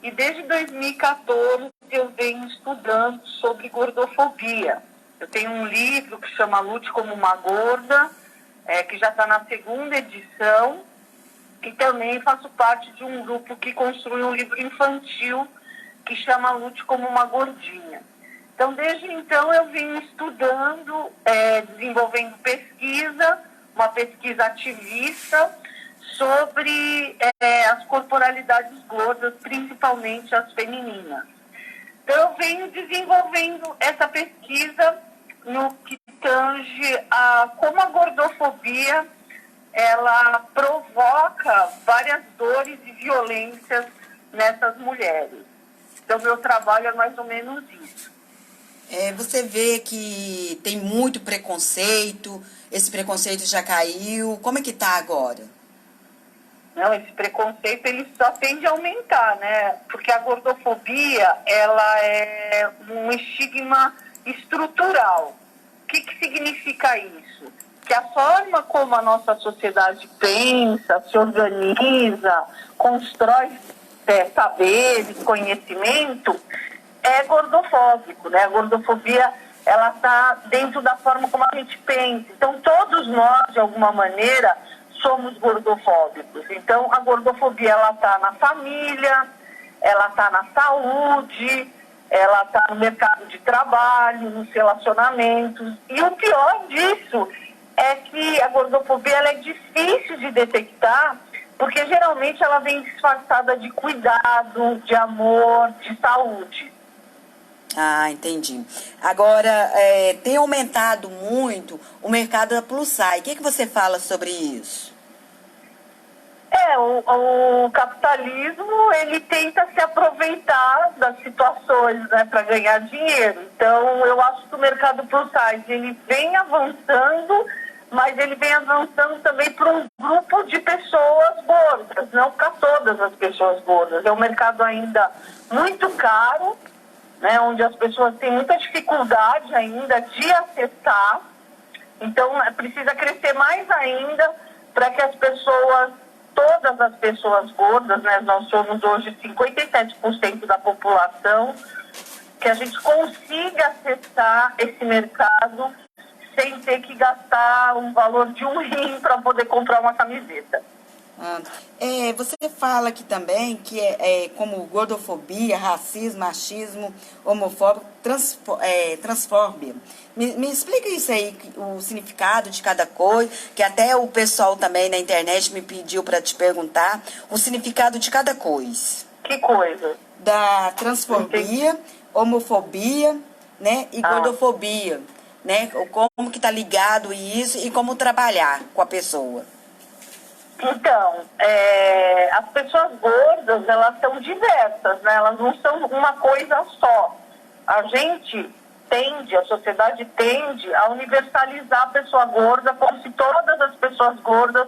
e desde 2014 eu venho estudando sobre gordofobia. Eu tenho um livro que chama Lute como uma Gorda, que já está na 2ª edição, e também faço parte de um grupo que construi um livro infantil que chama Lute como uma Gordinha. Então, desde então, eu vim estudando, desenvolvendo pesquisa, uma pesquisa ativista sobre as corporalidades gordas, principalmente as femininas. Então, eu venho desenvolvendo essa pesquisa no que tange a como a gordofobia ela provoca várias dores e violências nessas mulheres. Então, meu trabalho é mais ou menos isso. Você vê que tem muito preconceito, esse preconceito já caiu, como é que está agora? Não, esse preconceito ele só tende a aumentar, né? Porque a gordofobia ela é um estigma estrutural. O que significa isso? Que a forma como a nossa sociedade pensa, se organiza, constrói saberes, conhecimento, é gordofóbico, né? A gordofobia, ela está dentro da forma como a gente pensa. Então, todos nós, de alguma maneira, somos gordofóbicos. Então, a gordofobia, ela está na família, ela está na saúde, ela está no mercado de trabalho, nos relacionamentos. E o pior disso é que a gordofobia ela é difícil de detectar, porque geralmente ela vem disfarçada de cuidado, de amor, de saúde. Ah, entendi. Agora, tem aumentado muito o mercado da plus size. O que você fala sobre isso? O capitalismo, ele tenta se aproveitar das situações, né, para ganhar dinheiro. Então, eu acho que o mercado plus size, ele vem avançando, mas ele vem avançando também para um grupo de pessoas gordas, não para todas as pessoas gordas. É um mercado ainda muito caro, né, onde as pessoas têm muita dificuldade ainda de acessar. Então, precisa crescer mais ainda para que as pessoas, todas as pessoas gordas, né, nós somos hoje 57% da população, que a gente consiga acessar esse mercado sem ter que gastar um valor de um rim para poder comprar uma camiseta. Você fala aqui também que como gordofobia, racismo, machismo, homofóbico, transfóbia. Me explica isso aí, o significado de cada coisa, que até o pessoal também na internet me pediu para te perguntar o significado de cada coisa. Que coisa? Da transfobia, homofobia, né, e gordofobia, né? Como que tá ligado isso e como trabalhar com a pessoa. Então, as pessoas gordas, elas são diversas, né? Elas não são uma coisa só. A sociedade tende a universalizar a pessoa gorda como se todas as pessoas gordas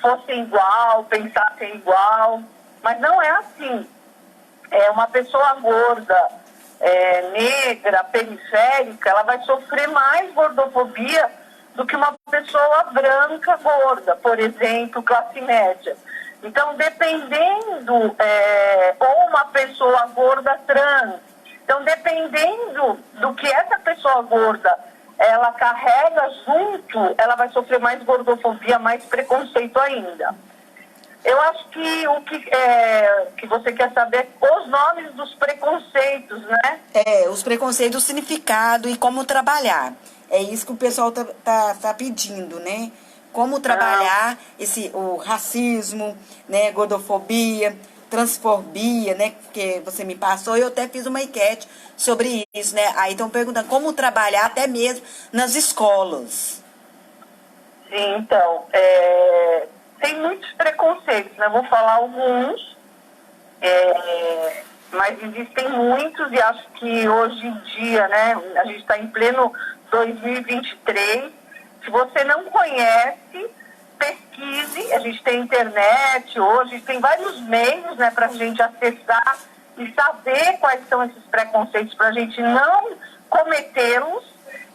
fossem igual, pensassem igual, mas não é assim. Uma pessoa gorda, negra, periférica, ela vai sofrer mais gordofobia do que uma pessoa branca gorda, por exemplo, classe média. Então, dependendo, ou uma pessoa gorda trans, então, dependendo do que essa pessoa gorda, ela carrega junto, ela vai sofrer mais gordofobia, mais preconceito ainda. Eu acho que o que você quer saber é os nomes dos preconceitos, né? Os preconceitos, o significado e como trabalhar. É isso que o pessoal tá pedindo, né? Como trabalhar o racismo, né? Gordofobia, transfobia, né? Que você me passou, eu até fiz uma enquete sobre isso, né? Aí estão perguntando como trabalhar até mesmo nas escolas. Sim, então, tem muitos preconceitos, né? Vou falar alguns, mas existem muitos e acho que hoje em dia, né? A gente está em pleno 2023. Se você não conhece, pesquise. A gente tem internet hoje, tem vários meios, né, para a gente acessar e saber quais são esses preconceitos para a gente não cometê-los.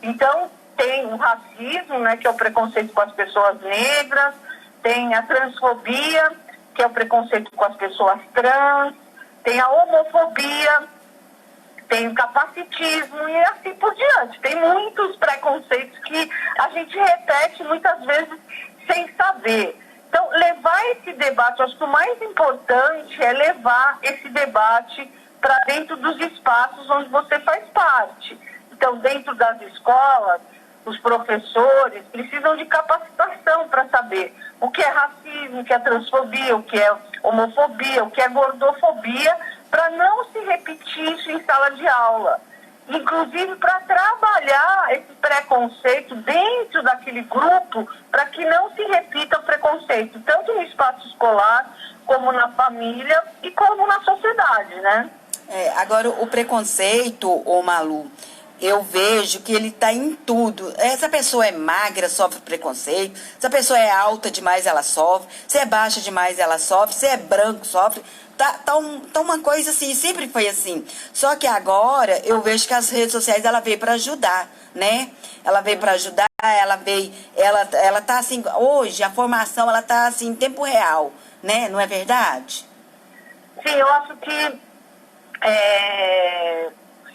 Então, tem o racismo, né, que é o preconceito com as pessoas negras, tem a transfobia, que é o preconceito com as pessoas trans, tem a homofobia, homofobia, tem o capacitismo e assim por diante. Tem muitos preconceitos que a gente repete muitas vezes sem saber. Então, levar esse debate, acho que o mais importante é levar esse debate para dentro dos espaços onde você faz parte. Então, dentro das escolas, os professores precisam de capacitação para saber o que é racismo, o que é transfobia, o que é homofobia, o que é gordofobia, para não se repetir isso em sala de aula. Inclusive para trabalhar esse preconceito dentro daquele grupo, para que não se repita o preconceito, tanto no espaço escolar, como na família e como na sociedade, né? Agora, o preconceito, ô Malu, eu vejo que ele está em tudo. Se a pessoa é magra, sofre preconceito. Se a pessoa é alta demais, ela sofre. Se é baixa demais, ela sofre. Se é branco, sofre. Tá uma coisa assim, sempre foi assim. Só que agora eu vejo que as redes sociais, ela veio para ajudar, né? Ela veio para ajudar, ela tá assim, hoje a formação, ela tá assim, em tempo real, né? Não é verdade? Sim, eu acho que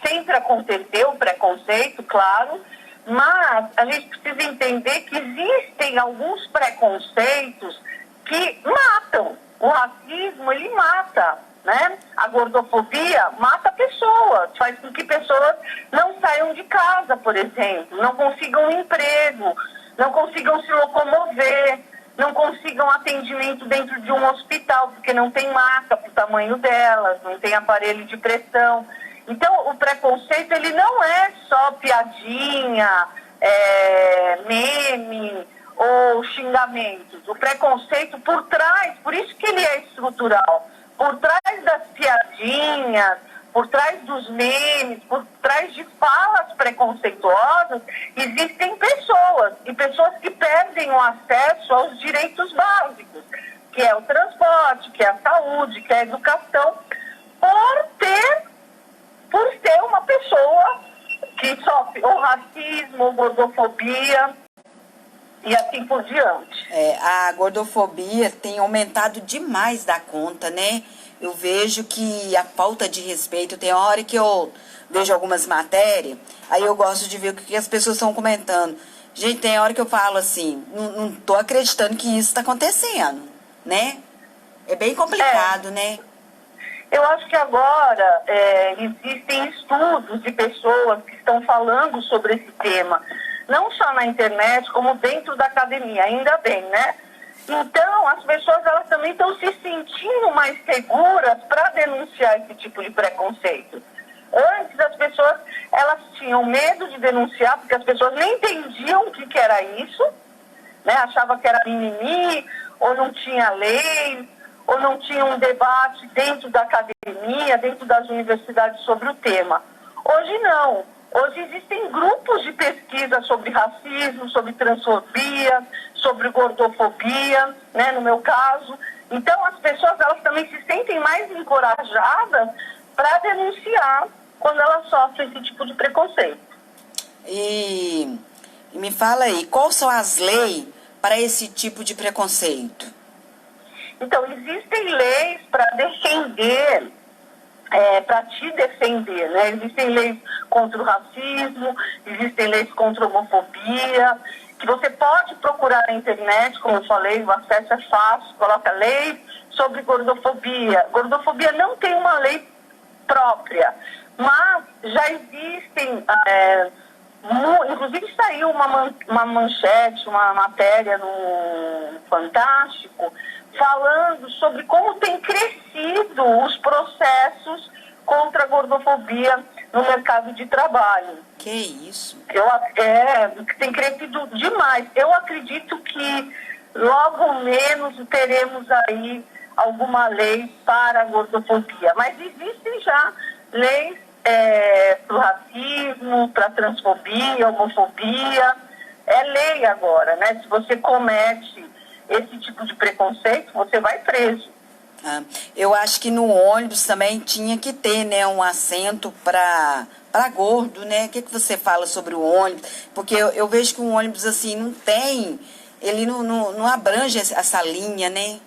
sempre aconteceu o preconceito, claro, mas a gente precisa entender que existem alguns preconceitos que matam. O racismo, ele mata, né? A gordofobia mata pessoas, faz com que pessoas não saiam de casa, por exemplo, não consigam um emprego, não consigam se locomover, não consigam atendimento dentro de um hospital, porque não tem maca para o tamanho delas, não tem aparelho de pressão. Então, o preconceito, ele não é só piadinha, meme ou xingamentos. O preconceito por trás, por isso que ele é estrutural, por trás das piadinhas, por trás dos memes, por trás de falas preconceituosas, existem pessoas, e pessoas que perdem o acesso aos direitos básicos, que é o transporte, que é a saúde, que é a educação, por ser uma pessoa que sofre ou racismo, ou gordofobia, e assim por diante. A gordofobia tem aumentado demais da conta, né? Eu vejo que a falta de respeito, tem hora que eu vejo algumas matérias, aí eu gosto de ver o que as pessoas estão comentando. Gente, tem hora que eu falo assim, não tô acreditando que isso está acontecendo, né? É bem complicado, né? Eu acho que agora existem estudos de pessoas que estão falando sobre esse tema, não só na internet, como dentro da academia, ainda bem, né? Então, as pessoas, elas também estão se sentindo mais seguras para denunciar esse tipo de preconceito. Antes, as pessoas, elas tinham medo de denunciar, porque as pessoas nem entendiam o que era isso, né? Achava que era mimimi, ou não tinha lei, ou não tinha um debate dentro da academia, dentro das universidades sobre o tema. Hoje não. Hoje existem grupos de pesquisa sobre racismo, sobre transfobia, sobre gordofobia, né, no meu caso. Então, as pessoas, elas também se sentem mais encorajadas para denunciar quando elas sofrem esse tipo de preconceito. E me fala aí, quais são as leis para esse tipo de preconceito? Então, existem leis para defender, para te defender, né? Existem leis contra o racismo, existem leis contra a homofobia, que você pode procurar na internet, como eu falei, o acesso é fácil, coloca lei sobre gordofobia. Gordofobia não tem uma lei própria, mas já existem, inclusive saiu uma manchete, uma matéria no Fantástico, falando sobre como tem crescido os processos contra a gordofobia no mercado de trabalho. Que isso? Tem crescido demais. Eu acredito que logo menos teremos aí alguma lei para a gordofobia. Mas existem já leis para o racismo, para a transfobia, homofobia. É lei agora, né? Se você comete esse tipo de preconceito, você vai preso. Eu acho que no ônibus também tinha que ter, né, um assento para gordo, né? O que você fala sobre o ônibus? Porque eu vejo que um ônibus assim não tem, ele não abrange essa linha, né?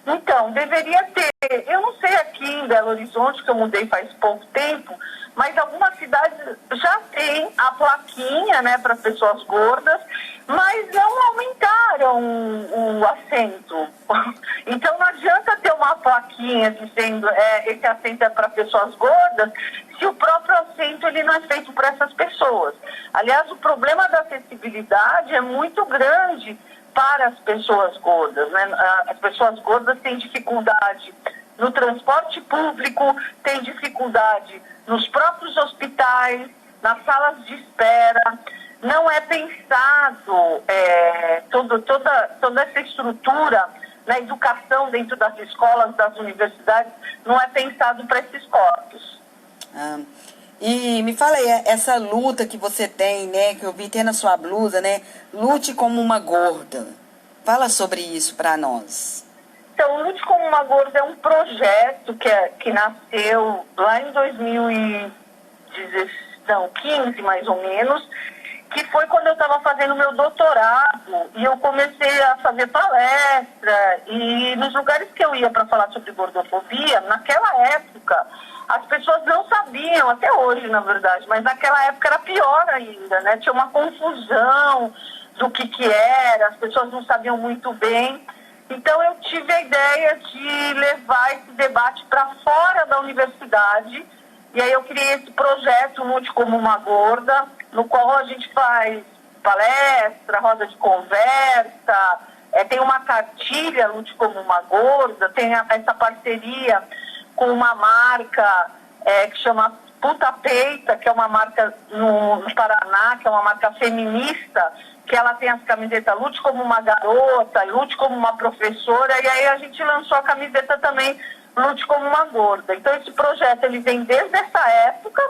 Então, deveria ter. Eu não sei aqui em Belo Horizonte, que eu mudei faz pouco tempo, mas algumas cidades já têm a plaquinha, né, para pessoas gordas, mas não aumentaram o assento. Então, não adianta ter uma plaquinha dizendo esse assento é para pessoas gordas, se o próprio assento ele não é feito para essas pessoas. Aliás, o problema da acessibilidade é muito grande para as pessoas gordas, né? As pessoas gordas têm dificuldade no transporte público, têm dificuldade nos próprios hospitais, nas salas de espera. Não é pensado toda essa estrutura na educação dentro das escolas, das universidades, não é pensado para esses corpos. E me fala aí, essa luta que você tem, né, que eu vi ter na sua blusa, né, Lute como uma gorda. Fala sobre isso para nós. Então, Lute como uma gorda é um projeto que nasceu lá em 2015, mais ou menos, que foi quando eu estava fazendo meu doutorado e eu comecei a fazer palestra e nos lugares que eu ia para falar sobre gordofobia, naquela época, as pessoas não sabiam, até hoje, na verdade, mas naquela época era pior ainda, né? Tinha uma confusão do que era, as pessoas não sabiam muito bem. Então, eu tive a ideia de levar esse debate para fora da universidade. E aí eu criei esse projeto Lute como uma Gorda, no qual a gente faz palestra, roda de conversa, tem uma cartilha Lute como uma Gorda, tem essa parceria com uma marca que chama Puta Peita, que é uma marca no Paraná, que é uma marca feminista, que ela tem as camisetas Lute como uma garota, Lute como uma professora, e aí a gente lançou a camiseta também Lute como uma gorda. Então esse projeto ele vem desde essa época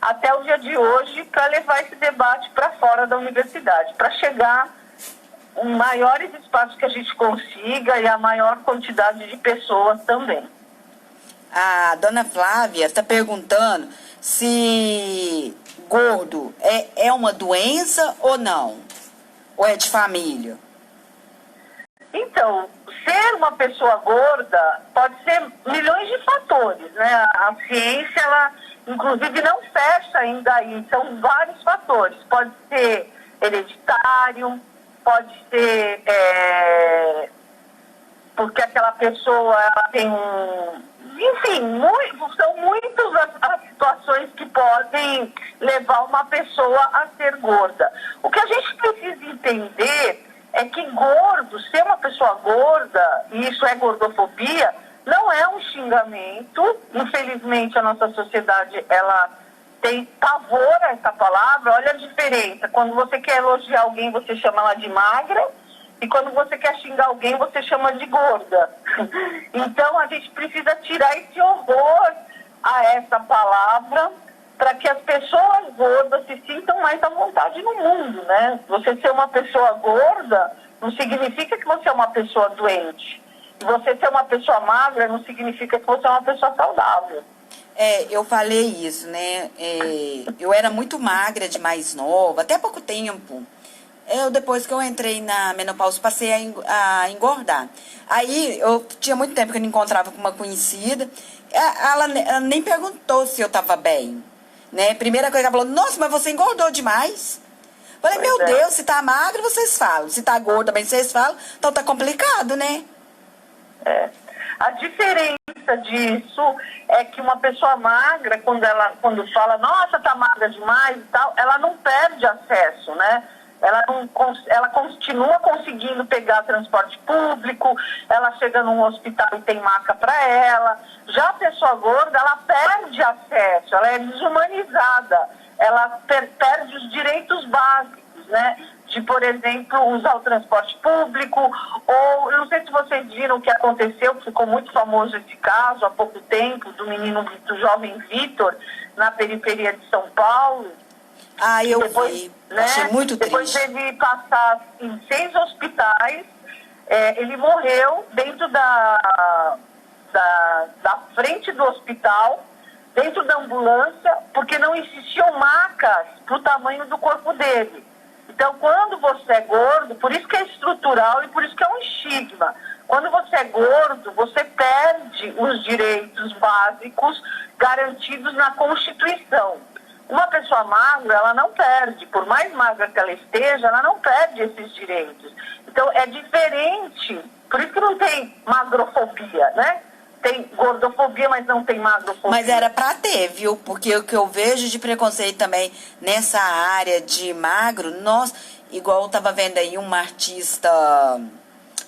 até o dia de hoje para levar esse debate para fora da universidade, para chegar em maiores espaços que a gente consiga e a maior quantidade de pessoas também. A dona Flávia está perguntando se gordo é uma doença ou não? Ou é de família? Então, ser uma pessoa gorda pode ser milhões de fatores, né? A ciência, ela, inclusive, não fecha ainda aí. São vários fatores. Pode ser hereditário, pode ser porque aquela pessoa ela tem enfim, são muitas as situações que podem levar uma pessoa a ser gorda. O que a gente precisa entender é que gordo, ser uma pessoa gorda, e isso é gordofobia, não é um xingamento. Infelizmente, a nossa sociedade, ela tem pavor a essa palavra. Olha a diferença. Quando você quer elogiar alguém, você chama ela de magra. E quando você quer xingar alguém, você chama de gorda. Então, a gente precisa tirar esse horror a essa palavra para que as pessoas gordas se sintam mais à vontade no mundo, né? Você ser uma pessoa gorda não significa que você é uma pessoa doente. E você ser uma pessoa magra não significa que você é uma pessoa saudável. Eu falei isso, né? Eu era muito magra de mais nova, até pouco tempo. Depois que eu entrei na menopausa, passei a engordar. Aí, eu tinha muito tempo que eu não encontrava com uma conhecida. Ela nem perguntou se eu estava bem. Né? Primeira coisa que ela falou, nossa, mas você engordou demais. Falei, meu Deus, se tá magra, vocês falam. Se tá gorda, também vocês falam. Então tá complicado, né? A diferença disso é que uma pessoa magra, quando fala, nossa, tá magra demais e tal, ela não perde acesso, né? Ela continua conseguindo pegar transporte público, ela chega num hospital e tem maca para ela. Já a pessoa gorda, ela perde acesso, ela é desumanizada, ela perde os direitos básicos, né? De, por exemplo, usar o transporte público, ou, eu não sei se vocês viram o que aconteceu, ficou muito famoso esse caso há pouco tempo, do jovem Vitor, na periferia de São Paulo. Eu vi. Né, achei muito depois triste. Depois de passar em 6 hospitais, ele morreu dentro da frente do hospital, dentro da ambulância, porque não existiam macas para o tamanho do corpo dele. Então, quando você é gordo, por isso que é estrutural e por isso que é um estigma. Quando você é gordo, você perde os direitos básicos garantidos na Constituição. Uma pessoa magra, ela não perde, por mais magra que ela esteja, ela não perde esses direitos. Então, é diferente, por isso que não tem magrofobia, né? Tem gordofobia, mas não tem magrofobia. Mas era pra ter, viu? Porque o que eu vejo de preconceito também nessa área de magro, nós, igual eu tava vendo aí uma artista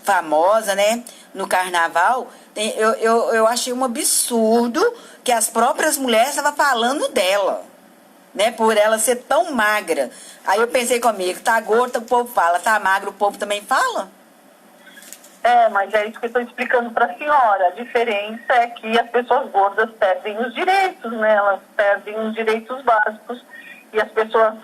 famosa, né? No carnaval, eu achei um absurdo que as próprias mulheres estavam falando dela, né? Por ela ser tão magra. Aí eu pensei comigo, tá gorda, o povo fala, tá magro, o povo também fala? Mas é isso que eu estou explicando para a senhora. A diferença é que as pessoas gordas perdem os direitos, né? Elas perdem os direitos básicos e as pessoas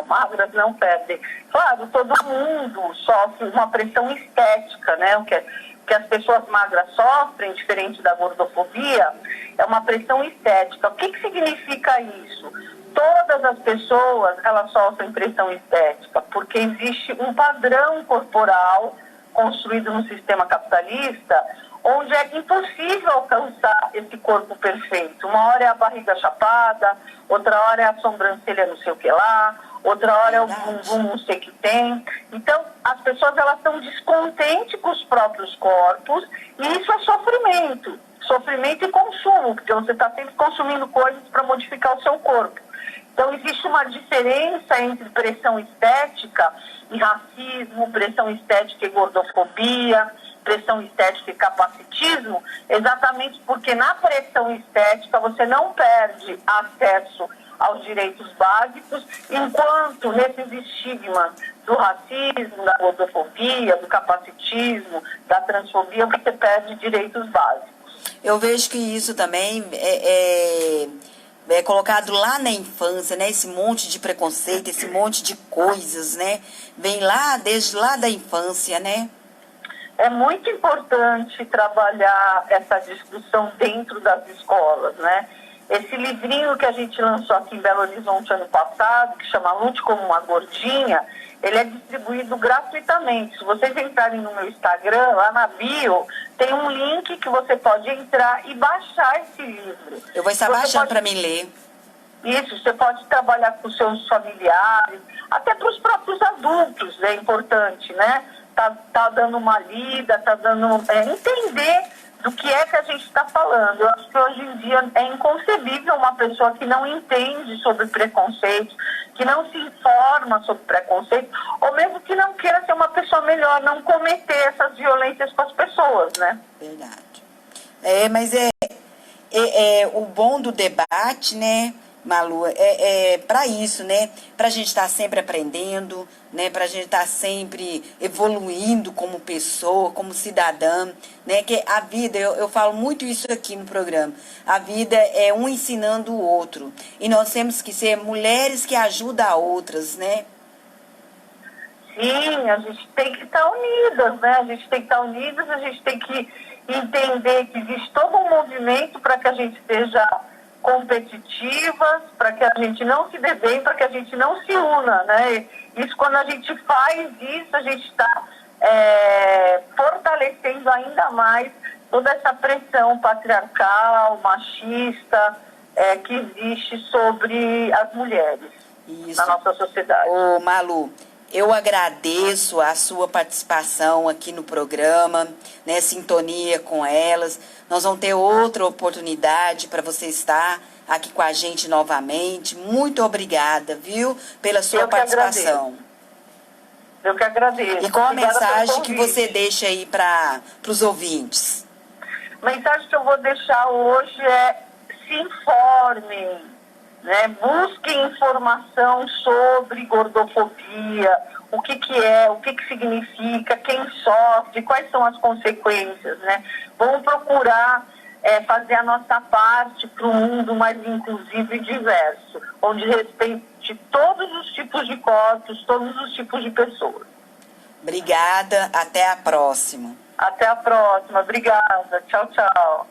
magras não perdem. Claro, todo mundo sofre uma pressão estética, né? O que as pessoas magras sofrem, diferente da gordofobia, é uma pressão estética. O que significa isso? Todas as pessoas, elas sofrem pressão estética, porque existe um padrão corporal construído no sistema capitalista, onde é impossível alcançar esse corpo perfeito. Uma hora é a barriga chapada, outra hora é a sobrancelha não sei o que lá, outra hora é o bumbum não sei o que tem. Então, as pessoas, elas estão descontentes com os próprios corpos, e isso é sofrimento. Sofrimento e consumo, porque você está sempre consumindo coisas para modificar o seu corpo. Então, existe uma diferença entre pressão estética e racismo, pressão estética e gordofobia, pressão estética e capacitismo, exatamente porque na pressão estética você não perde acesso aos direitos básicos, enquanto nesses estigmas do racismo, da gordofobia, do capacitismo, da transfobia, você perde direitos básicos. Eu vejo que isso também é colocado lá na infância, né? Esse monte de preconceito, esse monte de coisas, né? Vem lá, desde lá da infância, né? É muito importante trabalhar essa discussão dentro das escolas, né? Esse livrinho que a gente lançou aqui em Belo Horizonte ano passado, que chama Lute como uma Gordinha, ele é distribuído gratuitamente. Se vocês entrarem no meu Instagram, lá na bio, tem um link que você pode entrar e baixar esse livro. Eu vou estar baixando para mim ler. Isso, você pode trabalhar com seus familiares, até para os próprios adultos, é importante, né? Tá dando uma lida, tá dando... entender do que é que a gente está falando. Eu acho que hoje em dia é inconcebível uma pessoa que não entende sobre preconceito, que não se informa sobre preconceito, ou mesmo que não queira ser uma pessoa melhor, não cometer essas violências com as pessoas, né? Verdade. Mas o bom do debate, né, Malu, para isso, né? Pra gente estar sempre aprendendo, né? Pra gente estar sempre evoluindo como pessoa, como cidadã, né? Que a vida, eu falo muito isso aqui no programa, a vida é um ensinando o outro. E nós temos que ser mulheres que ajudam a outras, né? Sim, a gente tem que estar unidas, né? A gente tem que estar unidas, a gente tem que entender que existe todo um movimento para que a gente esteja competitivas, para que a gente não se dê bem, para que a gente não se una, né? Isso, quando a gente faz isso, a gente está fortalecendo ainda mais toda essa pressão patriarcal, machista, que existe sobre as mulheres na nossa sociedade. Ô, Malu, eu agradeço a sua participação aqui no programa, né, sintonia com elas. Nós vamos ter outra oportunidade para você estar aqui com a gente novamente. Muito obrigada, viu, pela sua participação. Eu que agradeço. E qual a mensagem que você deixa aí para os ouvintes? A mensagem que eu vou deixar hoje é: se informem. Né? Busquem informação sobre gordofobia, o que é, o que significa, quem sofre, quais são as consequências, né? Vamos procurar fazer a nossa parte para um mundo mais inclusivo e diverso, onde respeite todos os tipos de corpos, todos os tipos de pessoas. Obrigada, até a próxima. Até a próxima, obrigada, tchau, tchau.